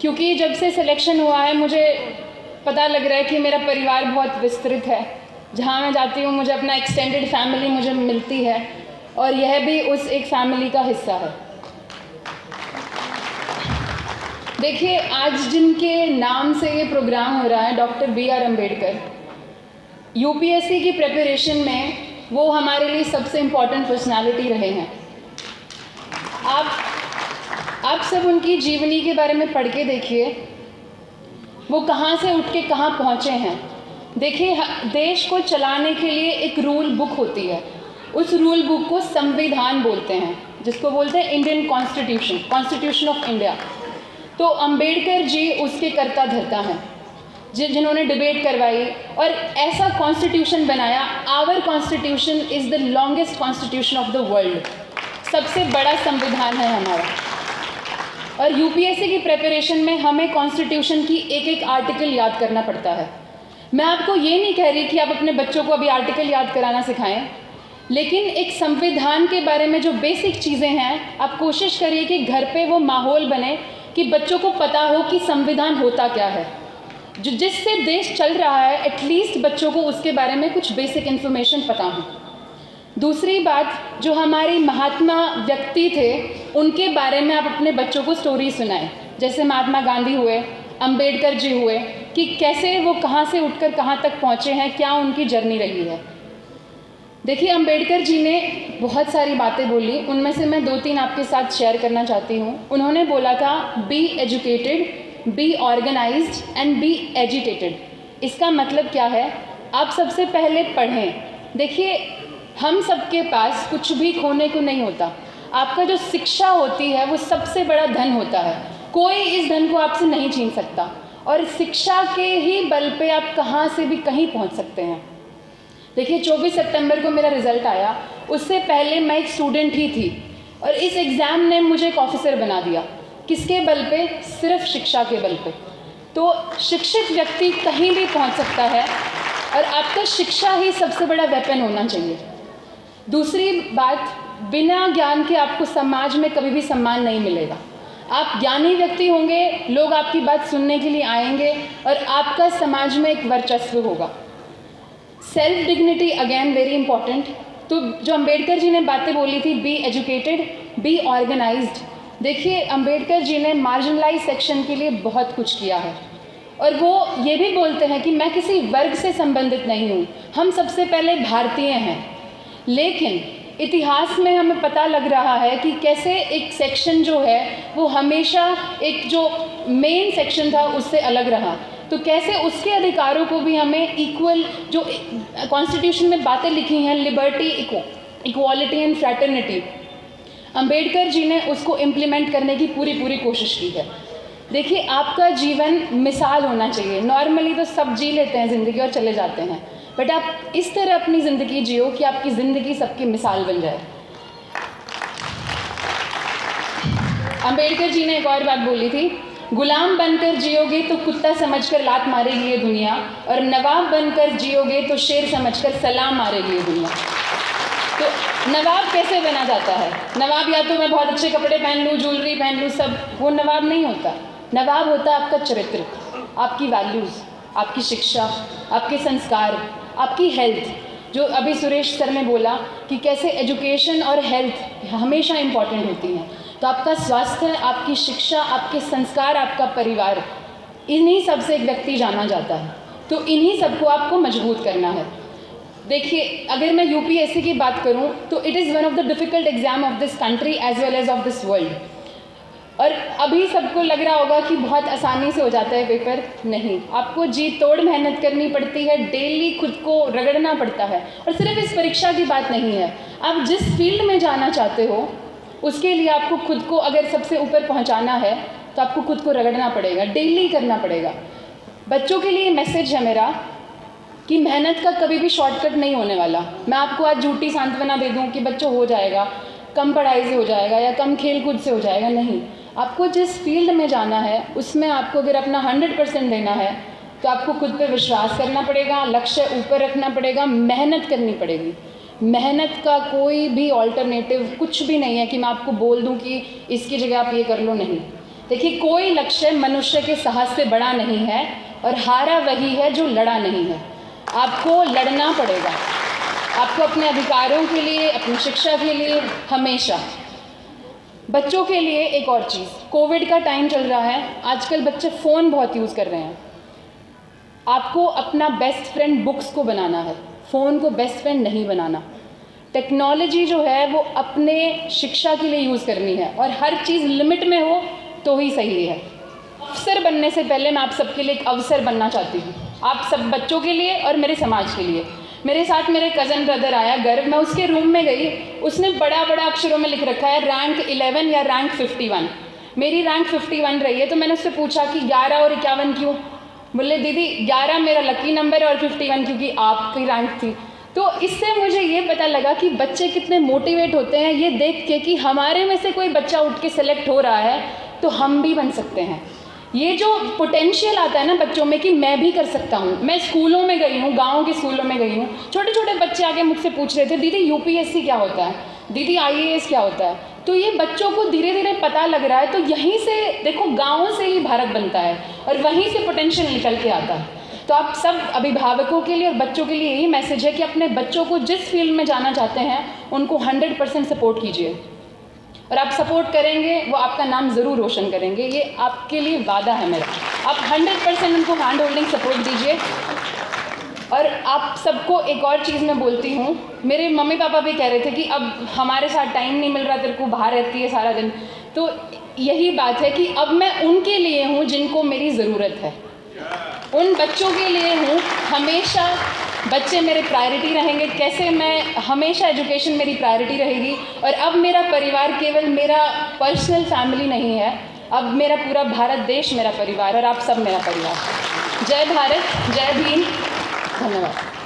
क्योंकि जब से सिलेक्शन हुआ है मुझे पता लग रहा है कि मेरा परिवार बहुत विस्तृत है। जहाँ मैं जाती हूँ मुझे अपना एक्सटेंडेड फैमिली मुझे मिलती है और यह भी उस एक फैमिली का हिस्सा है। देखिए, आज जिनके नाम से ये प्रोग्राम हो रहा है, डॉक्टर B.R. अम्बेडकर, यूपीएससी की प्रिपरेशन में वो हमारे लिए सबसे इम्पॉर्टेंट पर्सनालिटी रहे हैं। आप सब उनकी जीवनी के बारे में पढ़ के देखिए, वो कहाँ से उठ के कहाँ पहुँचे हैं। देखिए, देश को चलाने के लिए एक रूल बुक होती है, उस रूल बुक को संविधान बोलते हैं, जिसको बोलते हैं इंडियन कॉन्स्टिट्यूशन ऑफ इंडिया। तो अम्बेडकर जी उसके कर्ता धर्ता हैं, जिन्होंने डिबेट करवाई और ऐसा कॉन्स्टिट्यूशन बनाया। Our constitution is the longest constitution of the world, सबसे बड़ा संविधान है हमारा। और यूपीएससी की प्रिपरेशन में हमें कॉन्स्टिट्यूशन की एक एक आर्टिकल याद करना पड़ता है। मैं आपको ये नहीं कह रही कि आप अपने बच्चों को अभी आर्टिकल याद कराना सिखाएं, लेकिन एक संविधान के बारे में जो बेसिक चीज़ें हैं, आप कोशिश करिए कि घर पे वो माहौल बने कि बच्चों को पता हो कि संविधान होता क्या है। जिससे देश चल रहा है, एटलीस्ट बच्चों को उसके बारे में कुछ बेसिक इन्फॉर्मेशन पता हो। दूसरी बात, जो हमारी महात्मा व्यक्ति थे उनके बारे में आप अपने बच्चों को स्टोरी सुनाएं। जैसे महात्मा गांधी हुए, अम्बेडकर जी हुए, कि कैसे वो कहाँ से उठकर कहाँ तक पहुँचे हैं, क्या उनकी जर्नी रही है। देखिए, अम्बेडकर जी ने बहुत सारी बातें बोली, उनमें से मैं 2-3 आपके साथ शेयर करना चाहती हूँ। उन्होंने बोला था, be educated, be organised and be agitated. इसका मतलब क्या है? आप सबसे पहले पढ़ें। देखिए, हम सबके पास कुछ भी खोने को नहीं होता। आपका जो शिक्षा होती है वो सबसे बड़ा धन होता है, कोई इस धन को आपसे नहीं छीन सकता। और शिक्षा के ही बल पे आप कहाँ से भी कहीं पहुँच सकते हैं। देखिए, 24 सितंबर को मेरा रिज़ल्ट आया, उससे पहले मैं एक स्टूडेंट ही थी और इस एग्ज़ाम ने मुझे एक ऑफिसर बना दिया। किसके बल पे? सिर्फ शिक्षा के बल पे। तो शिक्षित व्यक्ति कहीं भी पहुंच सकता है और आपका शिक्षा ही सबसे बड़ा वेपन होना चाहिए। दूसरी बात, बिना ज्ञान के आपको समाज में कभी भी सम्मान नहीं मिलेगा। आप ज्ञानी व्यक्ति होंगे, लोग आपकी बात सुनने के लिए आएंगे और आपका समाज में एक वर्चस्व होगा। Self dignity again very important. तो जो अम्बेडकर जी ने बातें बोली थी, बी एजुकेटेड, बी ऑर्गेनाइज्ड। देखिए, अम्बेडकर जी ने मार्जिनलाइज सेक्शन के लिए बहुत कुछ किया है और वो ये भी बोलते हैं कि मैं किसी वर्ग से संबंधित नहीं हूँ, हम सबसे पहले भारतीय हैं। लेकिन इतिहास में हमें पता लग रहा है कि कैसे एक सेक्शन जो है वो हमेशा एक जो मेन सेक्शन था उससे अलग रहा। तो कैसे उसके अधिकारों को भी हमें इक्वल, जो कॉन्स्टिट्यूशन में बातें लिखी हैं, liberty, equality and fraternity, Ambedkar ji ने उसको इम्प्लीमेंट करने की पूरी कोशिश की है। देखिए, आपका जीवन मिसाल होना चाहिए। नॉर्मली तो सब जी लेते हैं ज़िंदगी और चले जाते हैं, बट आप इस तरह अपनी ज़िंदगी जियो कि आपकी ज़िंदगी सबकी मिसाल बन जाए। अम्बेडकर जी ने एक और बात बोली थी, गुलाम बनकर जियोगे तो कुत्ता समझकर लात मारेगी ये दुनिया, और नवाब बनकर जियोगे तो शेर समझकर सलाम मारेगी ये दुनिया। तो नवाब कैसे बना जाता है? नवाब या तो मैं बहुत अच्छे कपड़े पहन लूँ, ज्वेलरी पहन लूँ, सब, वो नवाब नहीं होता। नवाब होता है आपका चरित्र, आपकी वैल्यूज़, आपकी शिक्षा, आपके संस्कार, आपकी हेल्थ। जो अभी सुरेश सर ने बोला कि कैसे एजुकेशन और हेल्थ हमेशा इम्पॉर्टेंट होती हैं। तो आपका स्वास्थ्य, आपकी शिक्षा, आपके संस्कार, आपका परिवार, इन्हीं सब से एक व्यक्ति जाना जाता है। तो इन्हीं सबको आपको मजबूत करना है। देखिए, अगर मैं यूपीएससी की बात करूं तो it is one of the difficult exam of this country as well as of this world. और अभी सबको लग रहा होगा कि बहुत आसानी से हो जाता है पेपर। नहीं, आपको जी तोड़ मेहनत करनी पड़ती है, डेली खुद को रगड़ना पड़ता है। और सिर्फ इस परीक्षा की बात नहीं है, आप जिस फील्ड में जाना चाहते हो उसके लिए आपको खुद को अगर सबसे ऊपर पहुंचाना है तो आपको खुद को रगड़ना पड़ेगा, डेली करना पड़ेगा। बच्चों के लिए मैसेज है मेरा कि मेहनत का कभी भी शॉर्टकट नहीं होने वाला। मैं आपको आज झूठी सांत्वना दे दूं कि बच्चों हो जाएगा, कम पढ़ाई से हो जाएगा या कम खेल कूद से हो जाएगा, नहीं। आपको जिस फील्ड में जाना है उसमें आपको अगर अपना 100% देना है तो आपको खुद पे विश्वास करना पड़ेगा, लक्ष्य ऊपर रखना पड़ेगा, मेहनत करनी पड़ेगी। मेहनत का कोई भी ऑल्टरनेटिव कुछ भी नहीं है कि मैं आपको बोल दूं कि इसकी जगह आप ये कर लो, नहीं। देखिए, कोई लक्ष्य मनुष्य के साहस से बड़ा नहीं है और हारा वही है जो लड़ा नहीं है। आपको लड़ना पड़ेगा, आपको अपने अधिकारों के लिए, अपनी शिक्षा के लिए, हमेशा। बच्चों के लिए एक और चीज़, कोविड का टाइम चल रहा है, आजकल बच्चे फ़ोन बहुत यूज़ कर रहे हैं। आपको अपना बेस्ट फ्रेंड बुक्स को बनाना है, फ़ोन को बेस्ट फ्रेंड नहीं बनाना। टेक्नोलॉजी जो है वो अपने शिक्षा के लिए यूज़ करनी है और हर चीज़ लिमिट में हो तो ही सही है। अफसर बनने से पहले मैं आप सबके लिए एक अवसर बनना चाहती हूँ, आप सब बच्चों के लिए और मेरे समाज के लिए। मेरे साथ मेरे कज़न ब्रदर आया गर्व, मैं उसके रूम में गई, उसने बड़ा बड़ा अक्षरों में लिख रखा है रैंक 11 या रैंक 51। मेरी रैंक 51 रही है, तो मैंने उससे पूछा कि 11 और 51 क्यों? बोले दीदी 11 मेरा लकी नंबर है और 51 क्योंकि आपकी रैंक थी। तो इससे मुझे ये पता लगा कि बच्चे कितने मोटिवेट होते हैं ये देख के कि हमारे में से कोई बच्चा उठ के सेलेक्ट हो रहा है तो हम भी बन सकते हैं। ये जो पोटेंशियल आता है ना बच्चों में कि मैं भी कर सकता हूँ। मैं स्कूलों में गई हूँ, गाँव के स्कूलों में गई हूँ, छोटे छोटे बच्चे आके मुझसे पूछ रहे थे दीदी यूपीएससी क्या होता है, दीदी आईएएस क्या होता है। तो ये बच्चों को धीरे धीरे पता लग रहा है। तो यहीं से देखो, गाँव से ही भारत बनता है और वहीं से पोटेंशियल निकल के आता है। तो आप सब अभिभावकों के लिए और बच्चों के लिए यही मैसेज है कि अपने बच्चों को जिस फील्ड में जाना चाहते हैं उनको 100% सपोर्ट कीजिए और आप सपोर्ट करेंगे वो आपका नाम ज़रूर रोशन करेंगे। ये आपके लिए वादा है मेरा। आप 100% उनको हैंड होल्डिंग सपोर्ट दीजिए। और आप सबको एक और चीज़ मैं बोलती हूँ, मेरे मम्मी पापा भी कह रहे थे कि अब हमारे साथ टाइम नहीं मिल रहा, तेरे को बाहर रहती है सारा दिन। तो यही बात है कि अब मैं उनके लिए हूँ जिनको मेरी ज़रूरत है, उन बच्चों के लिए हूँ। हमेशा बच्चे मेरे प्रायोरिटी रहेंगे, कैसे मैं हमेशा एजुकेशन मेरी प्रायोरिटी रहेगी। और अब मेरा परिवार केवल मेरा पर्सनल फैमिली नहीं है, अब मेरा पूरा भारत देश मेरा परिवार और आप सब मेरा परिवार। जय भारत, जय भीम, धन्यवाद।